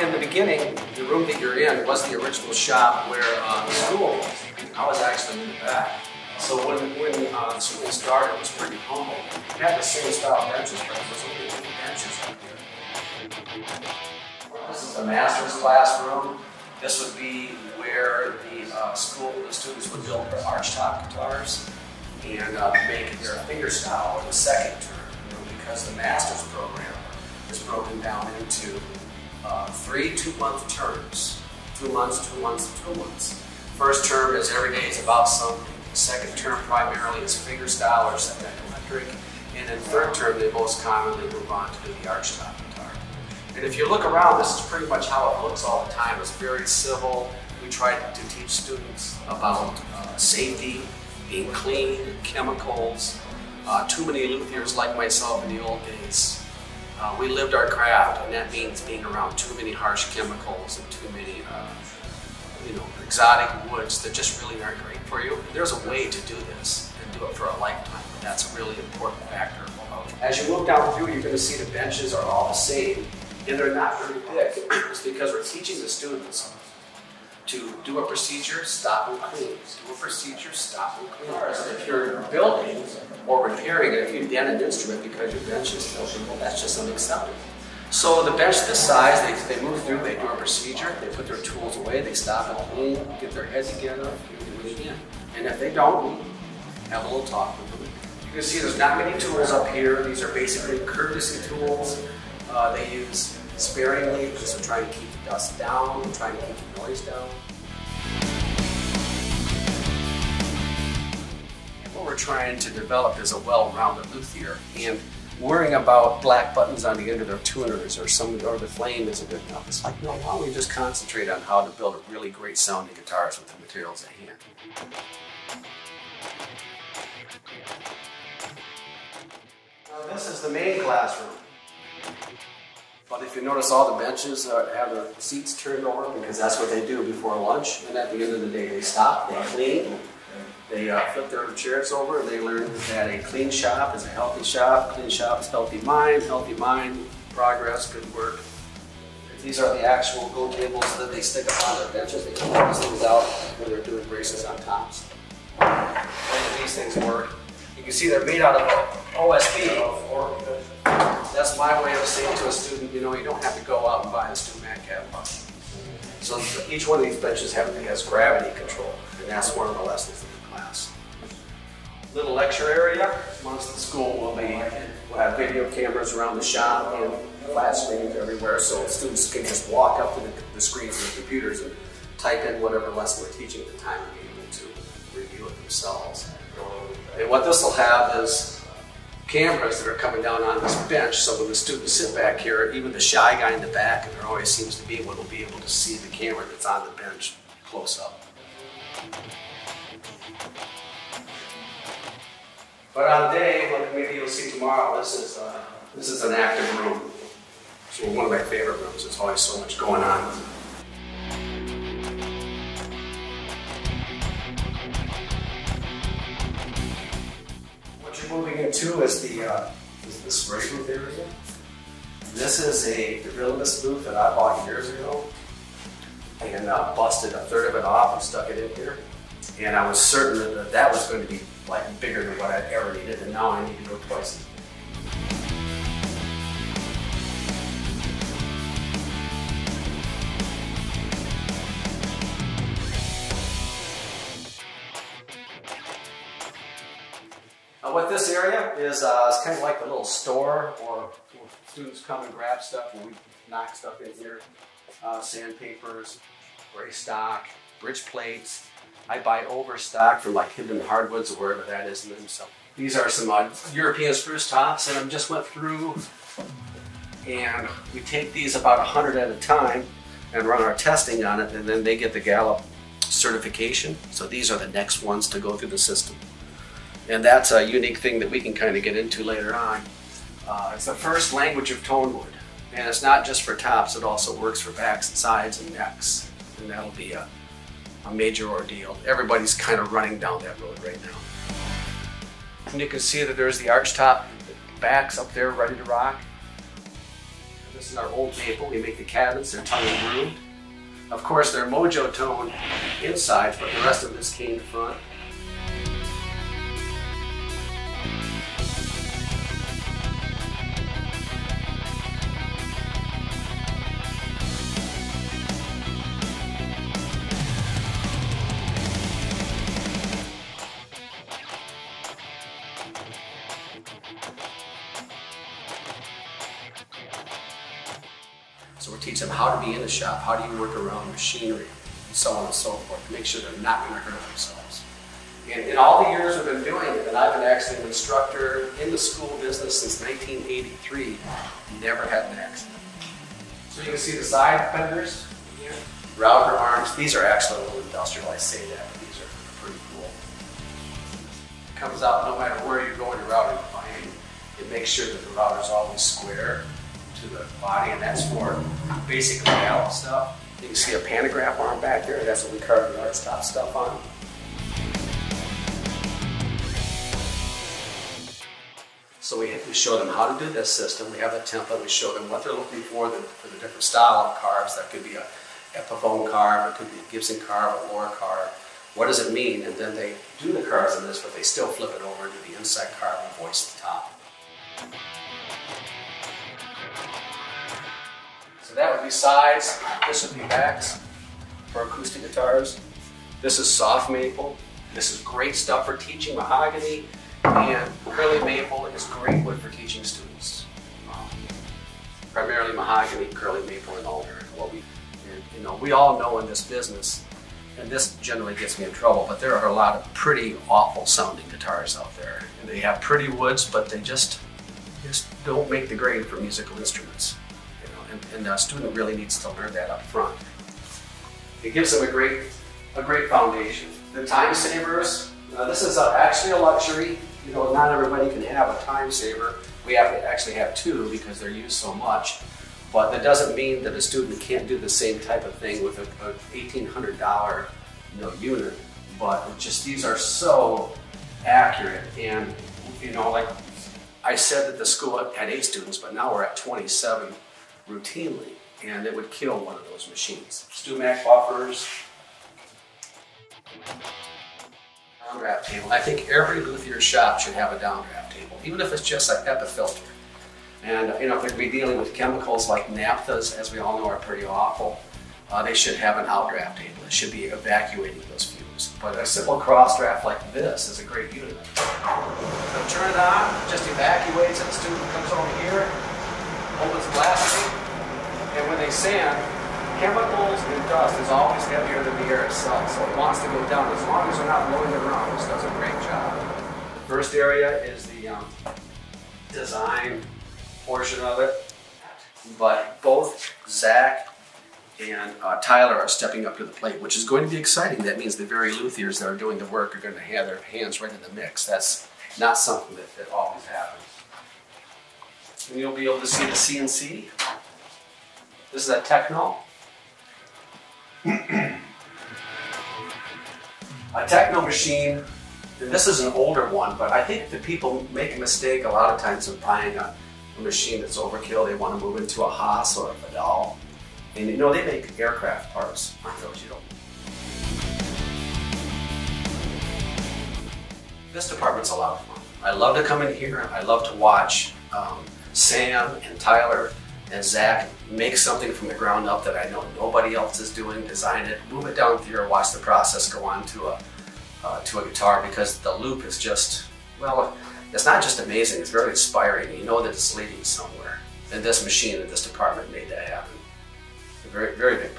In the beginning, the room that you're in was the original shop where the school was. I was actually in the back. So when the school started, it was pretty humble. It had the same style benches, but there was only 2 benches up here. This is a master's classroom. This would be where the students would build their archtop guitars and make their fingerstyle in the second term, because the master's program is broken down into 3 2-month terms. 2 months, 2 months, 2 months. First term is every day is about something. Second term primarily is fingerstyle or semi-electric. And then third term, they most commonly move on to the archtop guitar. And if you look around, this is pretty much how it looks all the time. It's very civil. We try to teach students about safety, being clean, chemicals. Too many luthiers like myself in the old days, we lived our craft, and that means being around too many harsh chemicals and too many exotic woods that just really aren't great for you. There's a way to do this and do it for a lifetime, and that's a really important factor. As you move down through, you're going to see the benches are all the same, and they're not very big. It's because we're teaching the students to do a procedure, stop and clean. Do a procedure, stop and clean. If you're building or repairing it, if you dent an instrument because your bench is filthy, well, that's just unacceptable. So the bench this size, they move through, they do a procedure, they put their tools away, they stop and clean, get their head together, and do it again. And if they don't, have a little talk with them. You can see there's not many tools up here. These are basically courtesy tools. They use sparingly because they're trying to keep the dust down, they're trying to keep the noise down. And what we're trying to develop is a well-rounded luthier. And worrying about black buttons on the end of their tuners or the flame isn't good enough. It's like, no, why don't we just concentrate on how to build really great sounding guitars with the materials at hand. Now, this is the main classroom. But if you notice, all the benches have their seats turned over because that's what they do before lunch. And at the end of the day, they stop, they clean. They flip their chairs over, and they learn that a clean shop is a healthy shop. Clean shop is healthy mind, progress, good work. These are the actual go tables that they stick up on their benches. They keep these things out when they're doing braces on tops. And these things work. You can see they're made out of OSB. That's my way of saying to a student, you don't have to go out and buy the student mat catalog. So each one of these benches has gravity control, and that's one of the lessons of the class. Little lecture area amongst the school we'll have video cameras around the shop and flat screens everywhere, so students can just walk up to the screens of the computers and type in whatever lesson we're teaching at the time and be able to review it themselves. And what this will have is cameras that are coming down on this bench, so when the students sit back here, even the shy guy in the back, and there always seems to be one, will be able to see the camera that's on the bench close up. But on a day, like maybe you'll see tomorrow, this is an active room. It's one of my favorite rooms. There's always so much going on. Moving into is the spray booth area. This is a derivative booth that I bought years ago and busted a third of it off and stuck it in here. And I was certain that was going to be like bigger than what I'd ever needed, and now I need to go twice as big. What this area is kind of like a little store, or students come and grab stuff, and we knock stuff in here. Sandpapers, gray stock, bridge plates. I buy overstock from like Hidden Hardwoods or wherever that is in them. So these are some European spruce tops, and I just went through, and we take these about 100 at a time and run our testing on it, and then they get the Gallup certification. So these are the next ones to go through the system. And that's a unique thing that we can kind of get into later on. It's the first language of tone wood. And it's not just for tops, it also works for backs and sides and necks. And that'll be a major ordeal. Everybody's kind of running down that road right now. And you can see that there's the arch top backs up there ready to rock. This is our old maple. We make the cabinets, they're tongue and grooved. Of course, they're mojo tone insides, but the rest of this cane front. So we're teaching them how to be in the shop, how do you work around machinery, and so on and so forth, to make sure they're not going to hurt themselves. And in all the years we've been doing it, and I've been actually an instructor in the school business since 1983, never had an accident. So you can see the side fenders here, router arms. These are actually a little industrial, I say that, but these are pretty cool. It comes out no matter where you're going to router defining. It makes sure that the router is always square to the body, and that's for basic layout stuff. You can see a pantograph arm back there. That's what we carve the artstop stuff on. So we show them how to do this system. We have a template. We show them what they're looking for the different style of carves. That could be a Epiphone carve, it could be a Gibson carve, a Laura carve. What does it mean? And then they do the carves in this, but they still flip it over to the inside carve and voice the top. So that would be sides, this would be backs for acoustic guitars. This is soft maple. This is great stuff for teaching. Mahogany and curly maple is great wood for teaching students. Primarily mahogany, curly maple, and alder. We all know in this business, and this generally gets me in trouble, but there are a lot of pretty awful sounding guitars out there. And they have pretty woods, but they just don't make the grade for musical instruments. And a student really needs to learn that up front. It gives them a great foundation. The time savers, this is actually a luxury. Not everybody can have a time saver. We have to actually have two because they're used so much. But that doesn't mean that a student can't do the same type of thing with a $1,800 unit. But just these are so accurate. And like I said that the school had 8 students, but now we're at 27 routinely, and it would kill one of those machines. Stumac buffers. Downdraft table. I think every luthier shop should have a downdraft table, even if it's just like HEPA filter. And if they're be dealing with chemicals like naphthas, as we all know are pretty awful, they should have an outdraft table. It should be evacuating those fumes. But a simple cross draft like this is a great unit. So turn it on, just evacuates it. The student comes over here, opens the blasting, and when they sand, chemicals and dust is always heavier than the air itself, so it wants to go down. As long as they're not blowing it around, this does a great job. The first area is the design portion of it, but both Zach and Tyler are stepping up to the plate, which is going to be exciting. That means the very luthiers that are doing the work are going to have their hands right in the mix. That's not something that always happens. And you'll be able to see the CNC. This is a Techno. A Techno machine, and this is an older one, but I think that people make a mistake a lot of times of buying a machine that's overkill. They want to move into a Haas or a Vidal. And they make aircraft parts on those, This department's a lot of fun. I love to come in here. I love to watch Sam and Tyler and Zach make something from the ground up that I know nobody else is doing, design it, move it down here, watch the process go on to a guitar, because the loop is just, well, it's not just amazing, it's very inspiring. You know that it's leading somewhere. And this machine in this department made that happen. A very, very big